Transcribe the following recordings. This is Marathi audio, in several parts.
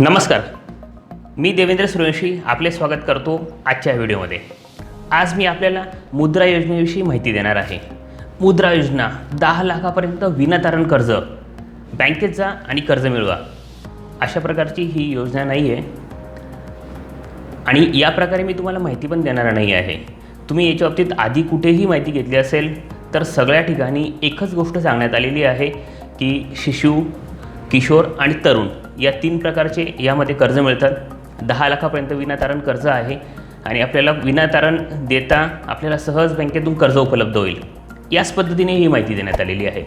नमस्कार, मी देवेंद्र सूर्यवंशी आपले स्वागत करतो आजच्या व्हिडिओमध्ये। आज मी आपल्याला मुद्रा योजनेविषयी माहिती देणार आहे। मुद्रा योजना 10 लाखापर्यंत विनातारण कर्ज, बँकेत जा आणि कर्ज मिळवा अशा प्रकारची ही योजना नाही आहे आणि या प्रकारे मी तुम्हाला माहिती पण देणार नाही आहे। तुम्ही याच्या बाबतीत आधी कुठेही माहिती घेतली असेल तर सगळ्या ठिकाणी एकच गोष्ट सांगण्यात आलेली आहे की शिशु, किशोर आणि तरुण या 3 प्रकारचे यामध्ये कर्ज मिळतात। 10 लाखापर्यंत विनातारण कर्ज आहे आणि आपल्याला विनातारण देता आपल्याला सहज बँकेतून कर्ज उपलब्ध होईल, याच पद्धतीने ही माहिती देण्यात आलेली आहे।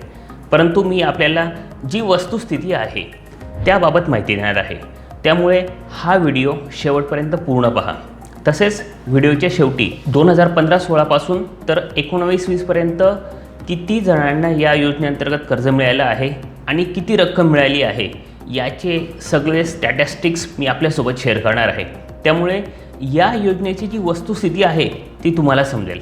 परंतु मी आपल्याला जी वस्तुस्थिती आहे त्याबाबत माहिती देणार आहे, त्यामुळे हा व्हिडिओ शेवटपर्यंत पूर्ण पहा। तसेच व्हिडिओच्या शेवटी 2015-16 पासून तर 19-20 पर्यंत किती जणांना या योजनेअंतर्गत कर्ज मिळालं आहे आणि किती रक्कम मिळाली आहे याचे सगळे स्टॅटिस्टिक्स मी आपल्यासोबत शेअर करणार आहे। त्यामुळे या योजनेची जी वस्तुस्थिती आहे ती तुम्हाला समजेल,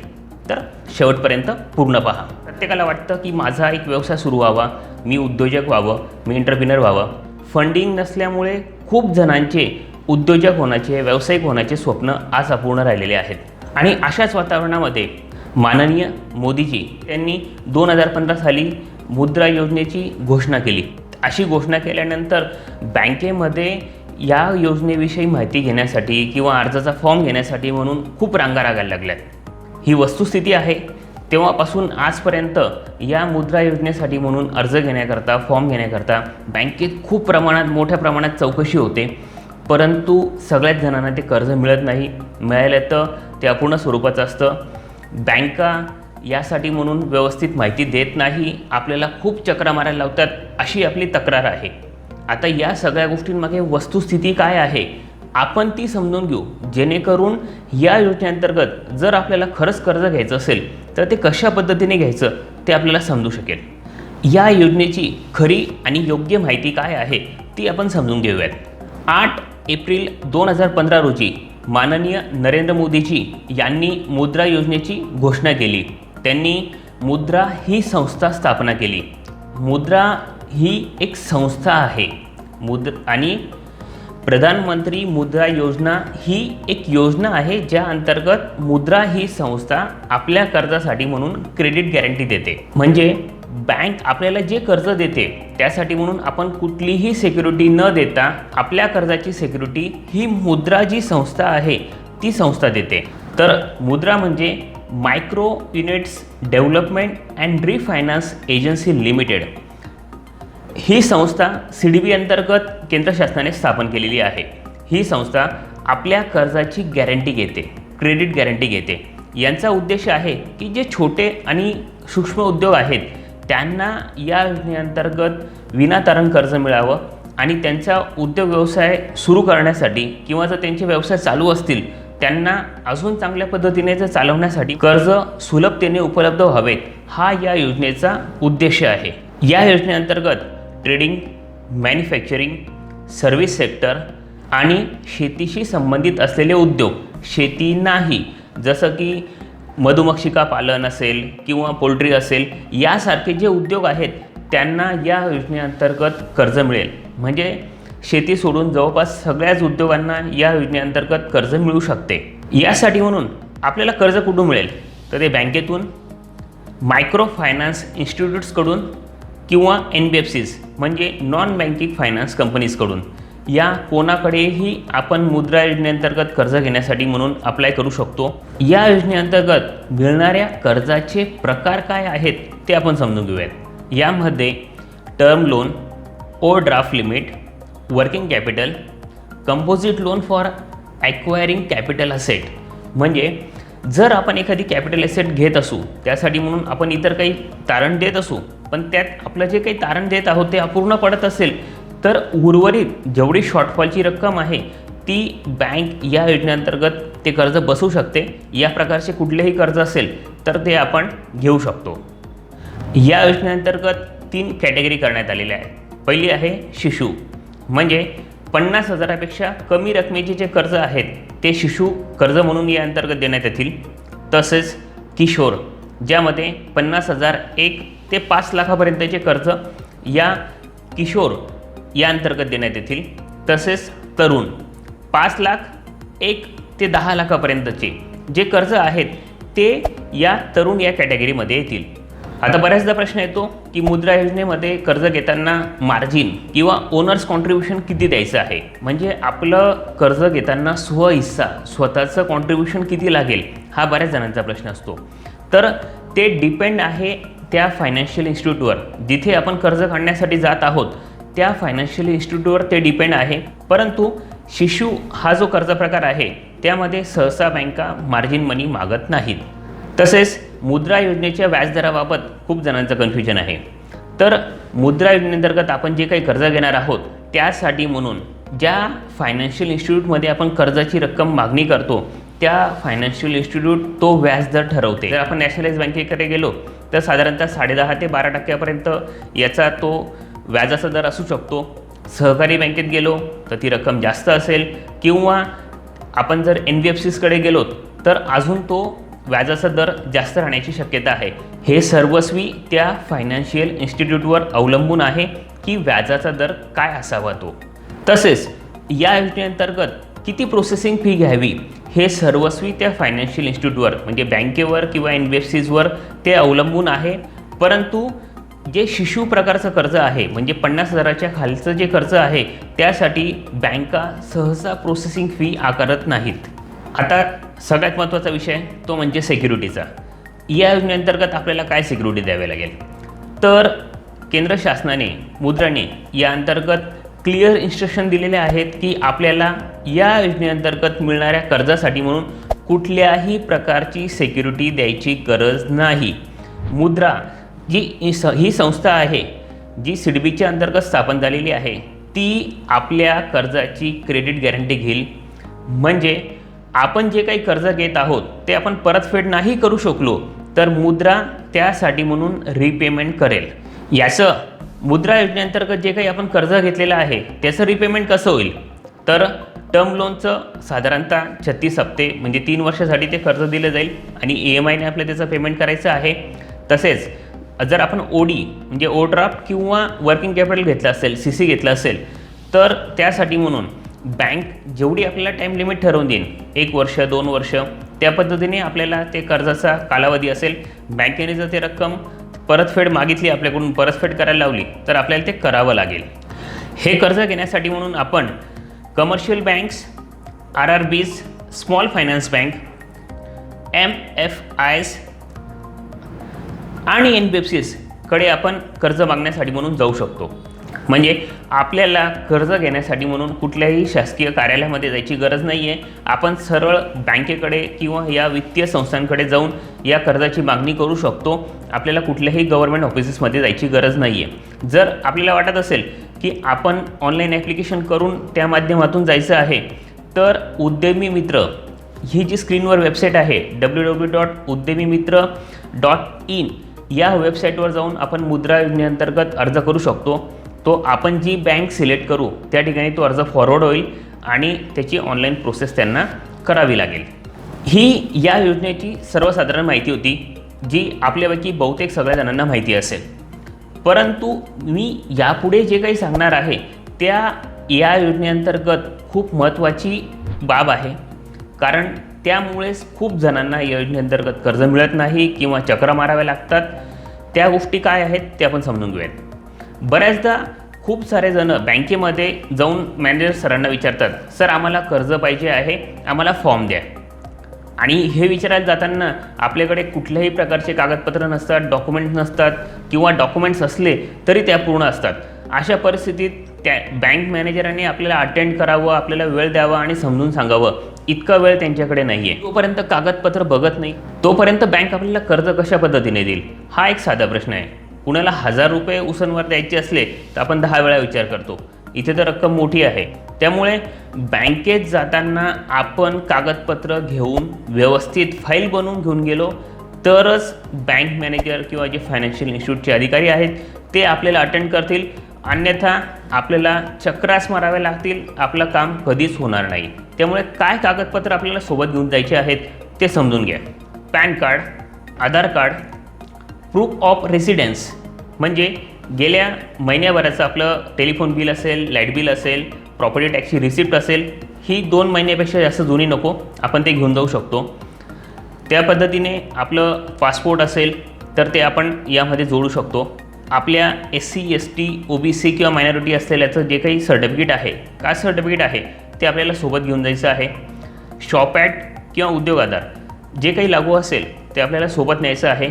तर शेवटपर्यंत पूर्ण पहा। प्रत्येकाला वाटतं की माझा एक व्यवसाय सुरू व्हावा, मी उद्योजक व्हावं, मी एंटरप्रिनर व्हावं। फंडिंग नसल्यामुळे खूप जणांचे उद्योजक होण्याचे, व्यावसायिक होण्याचे स्वप्न आज अपूर्ण राहिलेले आहेत आणि अशाच वातावरणामध्ये माननीय मोदीजी यांनी 2015 साली मुद्रा योजनेची घोषणा केली। अशी घोषणा केल्यानंतर बँकेमध्ये या योजनेविषयी माहिती घेण्यासाठी किंवा अर्जाचा फॉर्म घेण्यासाठी म्हणून खूप रांगा लागायला लागल्यात। ही वस्तुस्थिती आहे। तेव्हापासून आजपर्यंत या मुद्रा योजनेसाठी म्हणून अर्ज घेण्याकरता, फॉर्म घेण्याकरता बँकेत खूप मोठ्या प्रमाणात चौकशी होते, परंतु सगळ्याच जणांना ते कर्ज मिळत नाही। मिळालं तर ते अपूर्ण स्वरूपाचं असतं। बँका यासाठी म्हणून व्यवस्थित माहिती देत नाही, आपल्याला खूप चक्रा मारायला लावतात, अशी आपली तक्रार आहे। आता या सगळ्या गोष्टींमागे वस्तुस्थिती काय आहे आपण ती समजून घेऊ, जेणेकरून या योजनेअंतर्गत जर आपल्याला खरंच कर्ज घ्यायचं असेल तर ते कशा पद्धतीने घ्यायचं ते आपल्याला समजू शकेल। या योजनेची खरी आणि योग्य माहिती काय आहे ती आपण समजून घेऊयात। 8 एप्रिल 2015 रोजी माननीय नरेंद्र मोदीजी यांनी मुद्रा योजनेची घोषणा केली। त्यांनी मुद्रा ही संस्था स्थापना केली। मुद्रा ही एक संस्था आहे आणि प्रधानमंत्री मुद्रा योजना ही एक योजना आहे ज्या अंतर्गत मुद्रा ही संस्था आपल्या कर्जासाठी म्हणून क्रेडिट गॅरंटी देते। म्हणजे बँक आपल्याला जे कर्ज देते त्यासाठी म्हणून आपण कुठलीही सिक्युरिटी न देता आपल्या कर्जाची सिक्युरिटी ही मुद्रा जी संस्था आहे ती संस्था देते। तर मुद्रा म्हणजे micro units development and refinance agency limited ही संस्था CDB अंतर्गत केंद्र शासनाने स्थापन केलेली आहे। ही संस्था आपल्या कर्जाची गॅरंटी घेते, क्रेडिट गॅरंटी घेते। यांचा उद्देश आहे की जे छोटे आणि सूक्ष्म उद्योग आहेत त्यांना या योजनेअंतर्गत विनातारण कर्ज मिळावं आणि त्यांचा उद्योग व्यवसाय सुरू करण्यासाठी किंवा जर त्यांचे व्यवसाय चालू असतील त्यांना अजून चांगल्या पद्धतीने चालवण्यासाठी कर्ज सुलभतेने उपलब्ध व्हावे, हा या योजनेचा उद्देश आहे। या योजनेअंतर्गत ट्रेडिंग, मॅन्युफॅक्चरिंग, सर्व्हिस सेक्टर आणि शेतीशी संबंधित असलेले उद्योग, शेती नाही जसं की मधुमक्षिका पालन असेल किंवा पोल्ट्री असेल, यासारखे जे उद्योग आहेत त्यांना या योजनेअंतर्गत कर्ज मिळेल। म्हणजे शेती सोडून जवळपास सगळ्याच उद्योगांना या योजनेअंतर्गत कर्ज मिळू शकते। यासाठी म्हणून आपल्याला कर्ज कुठून मिळेल तर ते बँकेतून, मायक्रो फायनान्स इन्स्टिट्यूट्सकडून किंवा NBFCs म्हणजे नॉन बँकिंग फायनान्स कंपनीजकडून, या कोणाकडेही आपण मुद्रा योजनेअंतर्गत कर्ज घेण्यासाठी म्हणून अप्लाय करू शकतो। या योजनेअंतर्गत मिळणाऱ्या कर्जाचे प्रकार काय आहेत ते आपण समजून घेऊयात। यामध्ये term loan, overdraft limit, working capital, composite loan for acquiring capital asset, म्हणजे जर आपण एखादी कॅपिटल असेट घेत असू त्यासाठी म्हणून आपण इतर काही तारण देत असू, पण त्यात आपलं जे काही तारण देत आहोत ते अपूर्ण पडत असेल तर उर्वरित जेवढी शॉर्टफॉलची रक्कम आहे ती बँक या योजनेअंतर्गत ते कर्ज बसू शकते। या प्रकारचे कुठलेही कर्ज असेल तर ते आपण घेऊ शकतो। या योजनेअंतर्गत 3 कॅटेगरी करण्यात आलेल्या आहेत। पहिली आहे शिशु, म्हणजे 50,000पेक्षा कमी रकमेचे जे कर्ज आहेत ते शिशु कर्ज म्हणून या अंतर्गत देण्यात येतील। तसेच किशोर, ज्यामध्ये 50,000 1 ते 5 लाखापर्यंतचे कर्ज या किशोर या अंतर्गत देण्यात येतील। तसेच तरुण 5 लाख 1 ते 10 लाखापर्यंतचे जे कर्ज आहेत ते या तरुण या कॅटेगरीमध्ये येतील. आता बऱ्याचदा प्रश्न येतो की मुद्रा योजनेमध्ये कर्ज घेताना मार्जिन किंवा ओनर्स कॉन्ट्रीब्युशन किती द्यायचं आहे, म्हणजे आपलं कर्ज घेताना स्वहिस्सा स्वतःचं कॉन्ट्रीब्युशन किती लागेल हा बऱ्याच जणांचा प्रश्न असतो. तर ते डिपेंड आहे त्या फायनान्शियल इन्स्टिट्यूटवर, जिथे आपण कर्ज काढण्यासाठी जात आहोत त्या फायनान्शियल इन्स्टिट्यूटवर ते डिपेंड आहे. परंतु शिशु हा जो कर्ज प्रकार आहे त्यामध्ये सहसा बँका मार्जिन मनी मागत नाहीत. तसेच मुद्रा योजनेच्या व्याजदराबाबत खूप जणांचं कन्फ्युजन आहे. तर मुद्रा योजनेअंतर्गत आपण जे काही कर्ज घेणार आहोत त्यासाठी म्हणून ज्या फायनान्शियल इन्स्टिट्यूटमध्ये आपण कर्जाची रक्कम मागणी करतो त्या फायनान्शियल इन्स्टिट्यूट तो व्याजदर ठरवते. जर आपण नॅशनलाइज बँकेकडे गेलो तर साधारणतः 10.5 ते 12% याचा तो व्याजाचा दर असू शकतो. सहकारी बँकेत गेलो तर ती रक्कम जास्त असेल, किंवा आपण जर NBFCsकडे गेलो तर अजून तो व्याजाचा दर जास्त राहण्याची शक्यता आहे. हे सर्वस्वी त्या फायनान्शियल इन्स्टिट्यूटवर अवलंबून आहे की व्याजाचा दर काय असावा तो. तसेच या योजनेअंतर्गत किती प्रोसेसिंग फी घ्यावी हे सर्वस्वी त्या फायनान्शियल इन्स्टिट्यूटवर म्हणजे बँकेवर किंवा NBFCsवर ते अवलंबून आहे. परंतु जे शिशु प्रकारचं कर्ज आहे म्हणजे 50,000च्या खालचं जे कर्ज आहे त्यासाठी बँका सहसा प्रोसेसिंग फी आकारत नाहीत. आता सगळ्यात महत्त्वाचा विषय तो म्हणजे सिक्युरिटीचा. या योजनेअंतर्गत आपल्याला काय सिक्युरिटी द्यावी लागेल, तर केंद्र शासनाने मुद्राने या अंतर्गत क्लिअर इन्स्ट्रक्शन दिलेले आहेत की आपल्याला या योजनेअंतर्गत मिळणाऱ्या कर्जासाठी म्हणून कुठल्याही प्रकारची सिक्युरिटी द्यायची गरज नाही. मुद्रा ही संस्था आहे जी सिडबीच्या अंतर्गत स्थापन झालेली आहे, ती आपल्या कर्जाची क्रेडिट गॅरंटी घेईल. म्हणजे आपण जे काही कर्ज घेत आहोत ते आपण परतफेड नाही करू शकलो तर मुद्रा त्यासाठी म्हणून रिपेमेंट करेल. याचं मुद्रा योजनेअंतर्गत जे काही आपण कर्ज घेतलेलं आहे त्याचं रिपेमेंट कसं होईल, तर टर्म लोनचं साधारणतः 36 हप्ते म्हणजे 3 वर्षासाठी ते कर्ज दिलं जाईल आणि EMIने आपल्याला त्याचं पेमेंट करायचं आहे. तसेच जर आपण OD म्हणजे ओव्हरड्राफ्ट किंवा वर्किंग कॅपिटल घेतलं असेल, CC घेतलं असेल तर त्यासाठी म्हणून बँक जेवढी आपल्याला टाईम लिमिट ठरवून देईन 1 वर्ष 2 वर्ष त्या पद्धतीने आपल्याला ते कर्जाचा कालावधी असेल. बँकेने जर ते रक्कम परतफेड मागितली, आपल्याकडून परतफेड करायला लावली तर आपल्याला ते करावं लागेल. हे कर्ज घेण्यासाठी म्हणून आपण commercial banks, RRBs, small finance bank, MFIs आणि NBFCsकडे आपण कर्ज मागण्यासाठी म्हणून जाऊ शकतो. म्हणजे आपल्याला कर्ज घेण्यासाठी म्हणून कुठल्याही शासकीय कार्यालयामध्ये जायची गरज नाही आहे. आपण सरळ बँकेकडे किंवा या वित्तीय संस्थांकडे जाऊन या कर्जाची मागणी करू शकतो. आपल्याला कुठल्याही गव्हर्नमेंट ऑफिसेसमध्ये जायची गरज नाही आहे. जर आपल्याला वाटत असेल की आपण ऑनलाईन ॲप्लिकेशन करून त्या माध्यमातून जायचं आहे तर उद्यमी मित्र ही जी स्क्रीनवर वेबसाईट आहे www.udyamimitra.in या वेबसाईटवर जाऊन आपण मुद्रा योजनेअंतर्गत अर्ज करू शकतो. तो आपण जी बँक सिलेक्ट करू त्या ठिकाणी तो अर्ज फॉरवर्ड होईल आणि त्याची ऑनलाईन प्रोसेस त्यांना करावी लागेल. ही या योजनेची सर्वसाधारण माहिती होती जी आपल्यापैकी बहुतेक सगळ्या जणांना माहिती असेल. परंतु मी यापुढे जे काही सांगणार आहे त्या या योजनेअंतर्गत खूप महत्त्वाची बाब आहे, कारण त्यामुळेच खूप जणांना या योजनेअंतर्गत कर्ज मिळत नाही किंवा चक्रा माराव्या लागतात. त्या गोष्टी काय आहेत ते आपण समजून घेऊयात. बऱ्याचदा खूप सारे जण बँकेमध्ये जाऊन मॅनेजर सरांना विचारतात, सर आम्हाला कर्ज पाहिजे आहे, आम्हाला फॉर्म द्या. आणि हे विचारायला जाताना आपल्याकडे कुठल्याही प्रकारचे कागदपत्र नसतात, डॉक्युमेंट्स नसतात किंवा डॉक्युमेंट्स असले तरी त्या पूर्ण असतात. अशा परिस्थितीत त्या बँक मॅनेजरांनी आपल्याला अटेंड करावं, आपल्याला वेळ द्यावा आणि समजून सांगावं, इतका वेळ त्यांच्याकडे नाही आहे. तोपर्यंत कागदपत्र बघत नाही तोपर्यंत बँक आपल्याला कर्ज कशा पद्धतीने देईल हा एक साधा प्रश्न आहे. कुणाला 1000 रुपये उसनवर द्यायचे असले तर आपण 10 वेळा विचार करतो. इथे तर रक्कम मोठी आहे. त्यामुळे बँकेत जाताना आपण कागदपत्र घेऊन व्यवस्थित फाईल बनवून घेऊन गेलो तरच बँक मॅनेजर किंवा जे फायनान्शियल इन्स्टिट्यूटचे अधिकारी आहेत ते आपल्याला अटेंड करतील. अन्यथा आपल्याला चक्रास मारावे लागतील, आपलं काम कधीच होणार नाही. त्यामुळे काय कागदपत्र आपल्याला सोबत घेऊन जायचे आहेत ते समजून घ्या. Pan card, Aadhaar card, proof of residence म्हणजे गेल्या महिन्याभराचं आपलं टेलिफोन बिल असेल, लाईट बिल असेल, प्रॉपर्टी टॅक्सची रिसिप्ट असेल ही 2 महिन्यापेक्षा जास्त जुनी नको, आपण ते घेऊन जाऊ शकतो. त्या पद्धतीने आपलं पासपोर्ट असेल तर ते आपण यामध्ये जोडू शकतो. आपल्या SC ST OBC किंवा मायनॉरिटी असलेल्याचं जे काही सर्टिफिकेट आहे, कास्ट सर्टिफिकेट आहे, ते आपल्याला सोबत घेऊन जायचं आहे. शॉप ॲट किंवा उद्योग आधार जे काही लागू असेल ते आपल्याला सोबत न्यायचं आहे.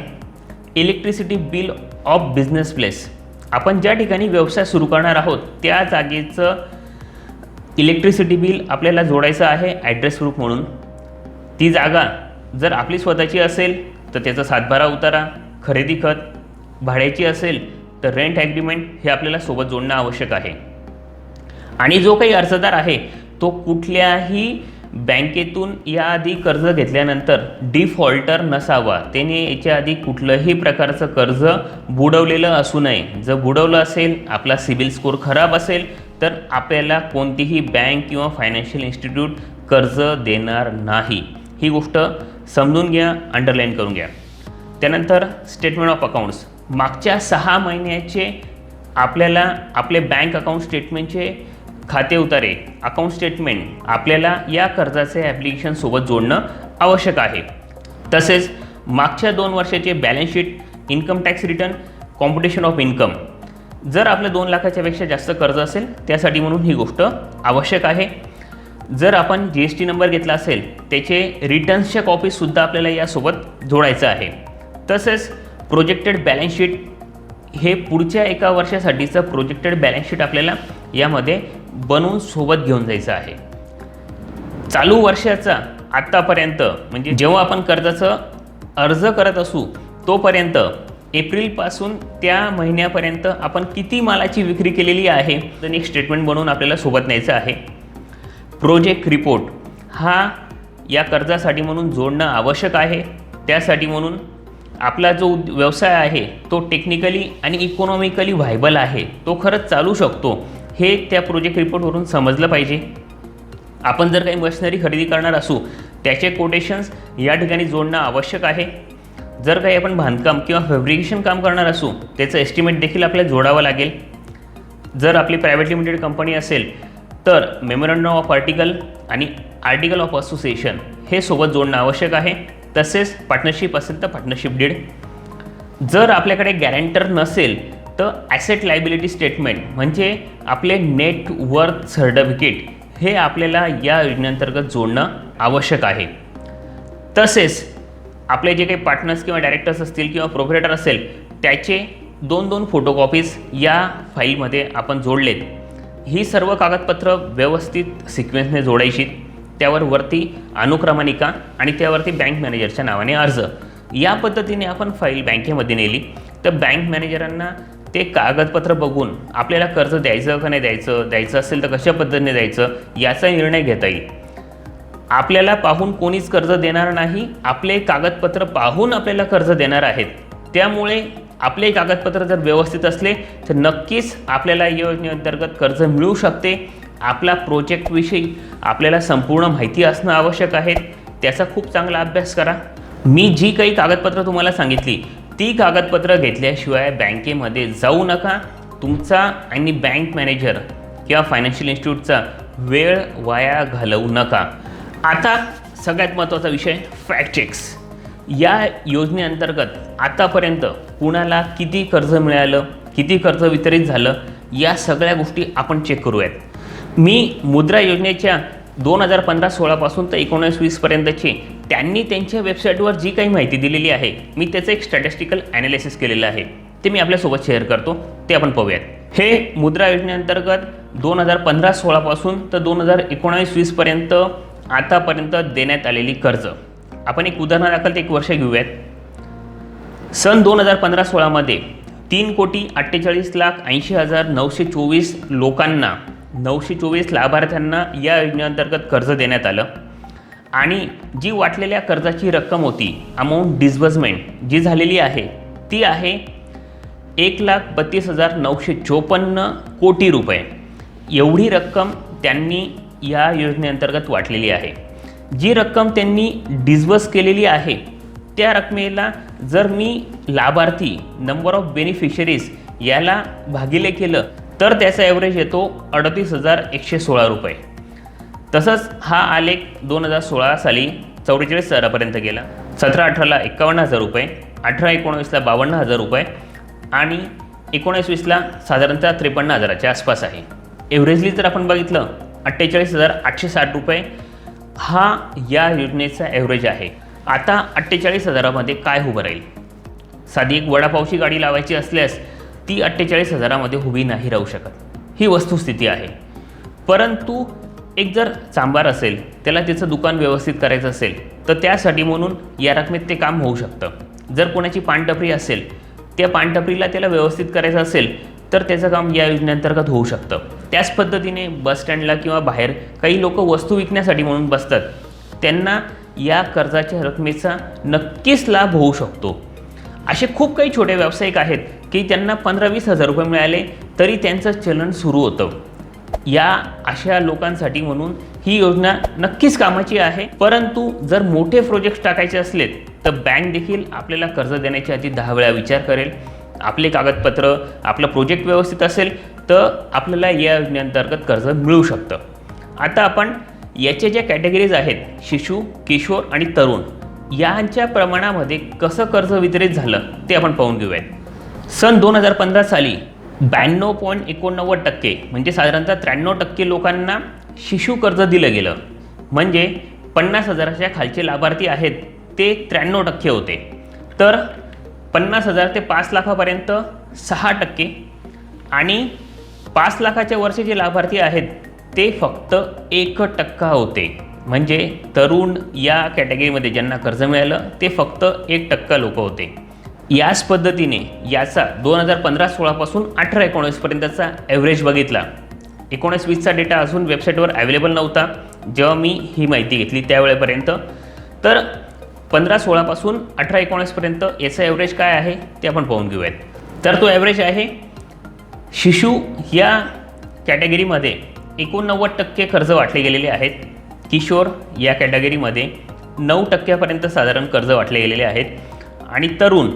Electricity bill of business place, आपण ज्या ठिकाणी व्यवसाय सुरू करणार आहोत त्या जागेचं इलेक्ट्रिसिटी बिल आपल्याला जोडायचं आहे ॲड्रेस प्रूफ म्हणून. ती जागा जर आपली स्वतःची असेल तर त्याचा सातबारा उतारा, खरेदी खत, भाड्याची असेल तर रेंट ॲग्रीमेंट हे आपल्याला सोबत जोडणं आवश्यक आहे. आणि जो काही अर्जदार आहे तो कुठल्याही बँकेतून याआधी कर्ज घेतल्यानंतर डिफॉल्टर नसावा. त्याने याच्या आधी कुठलंही प्रकारचं कर्ज बुडवलेलं असू नये. जर बुडवलं असेल, आपला सिबिल स्कोअर खराब असेल तर आपल्याला कोणतीही बँक किंवा फायनान्शियल इन्स्टिट्यूट कर्ज देणार नाही. ही गोष्ट समजून घ्या, अंडरलाईन करून घ्या. त्यानंतर स्टेटमेंट ऑफ अकाउंट्स, मागच्या 6 महिन्याचे आपल्याला आपले बँक अकाउंट स्टेटमेंटचे खाते उतारे, अकाउंट स्टेटमेंट आपल्याला या कर्जाचे ॲप्लिकेशन सोबत जोडणं आवश्यक आहे. तसेच मागच्या 2 वर्षाचे balance sheet, income tax return, computation of income. जर आपलं 2 लाखाच्या पेक्षा जास्त कर्ज असेल त्यासाठी म्हणून ही गोष्ट आवश्यक आहे. जर आपण GST नंबर घेतला असेल त्याचे रिटर्न्सच्या कॉपीजसुद्धा आपल्याला यासोबत जोडायचं आहे. तसेच प्रोजेक्टेड बॅलन्स शीट, हे पुढच्या 1 वर्षासाठीचं प्रोजेक्टेड बॅलन्स शीट आपल्याला यामध्ये बनवून सोबत घेऊन जायचं आहे. चालू वर्षाचा आत्तापर्यंत म्हणजे जेव्हा आपण कर्जाचं अर्ज करत असू तोपर्यंत एप्रिलपासून त्या महिन्यापर्यंत आपण किती मालाची विक्री केलेली आहे तर एक स्टेटमेंट बनवून आपल्याला सोबत न्यायचं आहे. प्रोजेक्ट रिपोर्ट हा या कर्जासाठी म्हणून जोडणं आवश्यक आहे. त्यासाठी म्हणून आपला जो व्यवसाय आहे तो टेक्निकली आणि इकॉनॉमिकली व्हायबल आहे, तो खरंच चालू शकतो, हे त्या प्रोजेक्ट रिपोर्टवरून समजलं पाहिजे. आपण जर काही मशिनरी खरेदी करणार असू त्याचे कोटेशन्स या ठिकाणी जोडणं आवश्यक आहे. जर काही आपण बांधकाम किंवा फॅब्रिकेशन काम करणार असू त्याचं एस्टिमेट देखील आपल्याला जोडावं लागेल. जर आपली प्रायव्हेट लिमिटेड कंपनी असेल तर मेमोरंडम ऑफ आर्टिकल आणि आर्टिकल ऑफ असोसिएशन हे सोबत जोडणं आवश्यक आहे. तसेच पार्टनरशिप असेल तर पार्टनरशिप डीड. जर आपल्याकडे गॅरंटर नसेल तर ॲसेट लायबिलिटी स्टेटमेंट म्हणजे आपले नेट वर्थ सर्टिफिकेट हे आपल्याला या योजनेअंतर्गत जोडणं आवश्यक आहे. तसेच आपले जे काही पार्टनर्स किंवा डायरेक्टर्स असतील किंवा प्रोप्रायटर असेल त्याचे 2 फोटोकॉपीज या फाईलमध्ये आपण जोडलेत. ही सर्व कागदपत्र व्यवस्थित सिक्वेन्सने जोडायची. त्यावर वरती अनुक्रमणिका आणि त्यावरती बँक मॅनेजरच्या नावाने अर्ज. या पद्धतीने आपण फाईल बँकेमध्ये नेली तर बँक मॅनेजरांना ते कागदपत्र बघून आपल्याला कर्ज द्यायचं का नाही द्यायचं असेल तर कशा पद्धतीने द्यायचं याचा निर्णय घेता येईल. आपल्याला पाहून कोणीच कर्ज देणार नाही, आपले कागदपत्र पाहून आपल्याला कर्ज देणार आहेत. त्यामुळे आपले कागदपत्र जर व्यवस्थित असले तर नक्कीच आपल्याला या योजनेअंतर्गत कर्ज मिळू शकते. आपला प्रोजेक्टविषयी आपल्याला संपूर्ण माहिती असणं आवश्यक आहे. त्याचा खूप चांगला अभ्यास करा. मी जी काही कागदपत्र तुम्हाला सांगितली ती कागदपत्र घेतल्याशिवाय बँकेमध्ये जाऊ नका. तुमचा आणि बँक मॅनेजर किंवा फायनान्शियल इन्स्टिट्यूटचा वेळ वाया घालवू नका. आता सगळ्यात महत्त्वाचा विषय फॅक्ट चेक्स. या योजनेअंतर्गत आतापर्यंत कुणाला किती कर्ज मिळालं, किती कर्ज वितरित झालं, या सगळ्या गोष्टी आपण चेक करूयात. मी मुद्रा योजनेच्या 2015-16 पासून तर 19-20 पर्यंतची त्यांनी त्यांच्या वेबसाईटवर जी काही माहिती दिलेली आहे मी त्याचं एक स्टॅटिस्टिकल ॲनालिसिस केलेलं आहे, ते मी आपल्यासोबत शेअर करतो, ते आपण पाहूयात. हे मुद्रा योजनेअंतर्गत 2015-16 पासून तर 2019-20 पर्यंत आतापर्यंत देण्यात आलेली कर्ज. आपण एक उदाहरणादाखल एक वर्ष घेऊयात. सन 2015-16 मध्ये 3,48,80,924 लोकांना 924 लाभार्थ्यांना या योजनेअंतर्गत कर्ज देण्यात आलं. आणि जी वाटलेल्या कर्जाची रक्कम होती, अमाऊंट डिस्बर्समेंट जी झालेली आहे ती आहे 1,32,954 कोटी रुपये. एवढी रक्कम त्यांनी या योजनेअंतर्गत वाटलेली आहे. जी रक्कम त्यांनी डिस्बर्स केलेली आहे त्या रकमेला जर मी लाभार्थी नंबर ऑफ बेनिफिशरीज याला भागिले केलं तर त्याचा ॲव्हरेज येतो 38,116 रुपये. तसंच हा आलेख 2016 साली 44,000पर्यंत गेला, 17-18ला 51,000 रुपये, 18-19ला 52,000 रुपये आणि 19-20ला साधारणतः 53,000च्या आसपास आहे. एव्हरेजली जर आपण बघितलं 48,860 रुपये हा या योजनेचा ॲव्हरेज आहे. आता 48,000मध्ये काय उभं राहील? साधी एक वडापावची गाडी लावायची असल्यास ती 48,000मध्ये उभी नाही राहू शकत, ही वस्तुस्थिती आहे. परंतु एक जर चांभार असेल, त्याला त्याचं दुकान व्यवस्थित करायचं असेल तर त्यासाठी म्हणून या रकमेत ते काम होऊ शकतं. जर कोणाची पानटपरी असेल, त्या पानटपरीला त्याला व्यवस्थित करायचं असेल तर त्याचं काम या योजनेअंतर्गत होऊ शकतं. त्याच पद्धतीने बसस्टँडला किंवा बाहेर काही लोक वस्तू विकण्यासाठी म्हणून बसतात, त्यांना या कर्जाच्या रकमेचा नक्कीच लाभ होऊ शकतो. असे खूप काही छोटे व्यावसायिक आहेत की त्यांना 15-20 हजार रुपये मिळाले तरी त्यांचं चलन सुरू होतं. या अशा लोकांसाठी म्हणून ही योजना नक्कीच कामाची आहे. परंतु जर मोठे प्रोजेक्ट्स टाकायचे असले तर बँक देखील आपल्याला कर्ज देण्याच्या आधी 10 वेळा विचार करेल. आपले कागदपत्र, आपलं प्रोजेक्ट व्यवस्थित असेल तर आपल्याला या योजनेअंतर्गत कर्ज मिळू शकतं. आता आपण याच्या ज्या कॅटेगरीज आहेत, शिशु, किशोर आणि तरुण, यांच्या प्रमाणामध्ये कसं कर्ज वितरित झालं ते आपण पाहून घेऊयात. सन 2015 साली 92.89% म्हणजे साधारणतः 93% लोकांना शिशु कर्ज दिलं गेलं. म्हणजे 50,000च्या खालचे लाभार्थी आहेत ते 93% होते. तर 50,000 ते 5 लाखापर्यंत 6% आणि 5 लाखाच्या वरचे जे लाभार्थी आहेत ते फक्त 1% होते. म्हणजे तरुण या कॅटेगरीमध्ये ज्यांना कर्ज मिळालं ते फक्त 1% लोक होते. याच पद्धतीने याचा 2015-16 पासून 18-19पर्यंतचा ॲव्हरेज बघितला. 19-20चा डेटा अजून वेबसाईटवर अवेलेबल नव्हता जेव्हा मी ही माहिती घेतली त्यावेळेपर्यंत. तर 15-16 पासून 18-19पर्यंत याचा ॲव्हरेज काय आहे ते आपण पाहून घेऊयात. तर तो ॲव्हरेज आहे, शिशु या कॅटेगरीमध्ये 89% कर्ज वाटले गेलेले आहेत. किशोर या कॅटेगरीमध्ये 9% साधारण कर्ज वाटले गेलेले आहेत आणि तरुण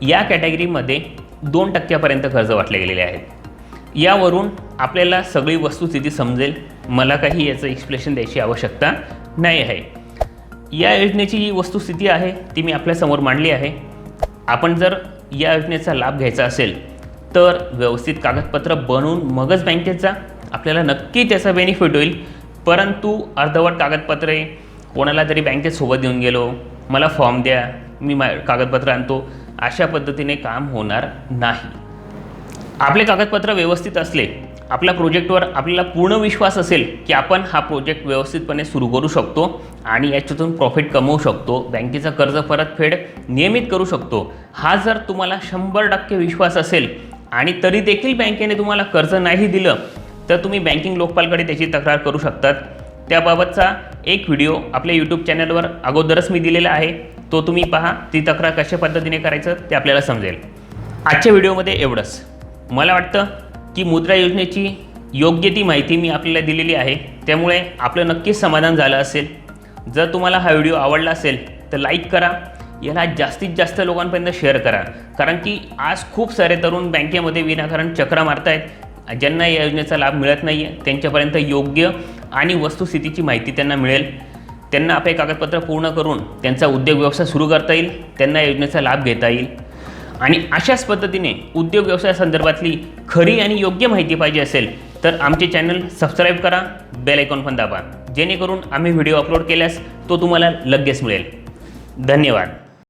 या कॅटेगरीमध्ये 2% कर्ज वाटले गेलेले आहेत. यावरून आपल्याला सगळी वस्तुस्थिती समजेल. मला काही याचं एक्सप्लेनेशन द्यायची आवश्यकता नाही आहे. या योजनेची जी वस्तुस्थिती आहे ती मी आपल्यासमोर मांडली आहे. आपण जर या योजनेचा लाभ घ्यायचा असेल तर व्यवस्थित कागदपत्र बनवून मगच बँकेत जा. आपल्याला नक्की त्याचा बेनिफिट होईल. परंतु अर्धवट कागदपत्रे, कोणाला तरी बँकेत सोबत घेऊन गेलो, मला फॉर्म द्या, मी कागदपत्र आणतो, अशा पद्धतीने काम होणार नाही. आपले कागदपत्र व्यवस्थित असले, आपल्या प्रोजेक्टवर आपल्याला पूर्ण विश्वास असेल की आपण हा प्रोजेक्ट व्यवस्थितपणे सुरू करू शकतो आणि याच्यातून प्रॉफिट कमवू शकतो, बँकेचा कर्ज परतफेड नियमित करू शकतो, हा जर तुम्हाला 100% विश्वास असेल आणि तरी देखील बँकेने तुम्हाला कर्ज नाही दिलं तर तुम्ही बँकिंग लोकपालकडे त्याची तक्रार करू शकतात. त्याबाबतचा एक व्हिडिओ आपल्या यूट्यूब चॅनलवर अगोदरच मी दिलेला आहे, तो तुम्ही पहा. ती तक्रार कशा पद्धतीने करायचं ते आपल्याला समजेल. आजच्या व्हिडिओमध्ये एवढंच. मला वाटतं की मुद्रा योजनेची योग्य ती माहिती मी आपल्याला दिलेली आहे, त्यामुळे आपलं नक्कीच समाधान झालं असेल. जर तुम्हाला हा व्हिडिओ आवडला असेल तर लाईक करा, याला जास्तीत जास्त लोकांपर्यंत शेअर करा. कारण की आज खूप सारे तरुण बँकेमध्ये विनाकारण चक्रा मारत आहेत. ज्यांना या योजनेचा लाभ मिळत नाही आहे त्यांच्यापर्यंत योग्य आणि वस्तुस्थितीची माहिती त्यांना मिळेल. त्यांना आपले कागदपत्र पूर्ण करून त्यांचा उद्योग व्यवसाय सुरू करता येईल, त्यांना या योजनेचा लाभ घेता येईल. आणि अशाच पद्धतीने उद्योग व्यवसायासंदर्भातली खरी आणि योग्य माहिती पाहिजे असेल तर आमचे चॅनल सबस्क्राईब करा, बेल आयकॉन पण दाबा, जेणेकरून आम्ही व्हिडिओ अपलोड केल्यास तो तुम्हाला लगेच मिळेल. धन्यवाद.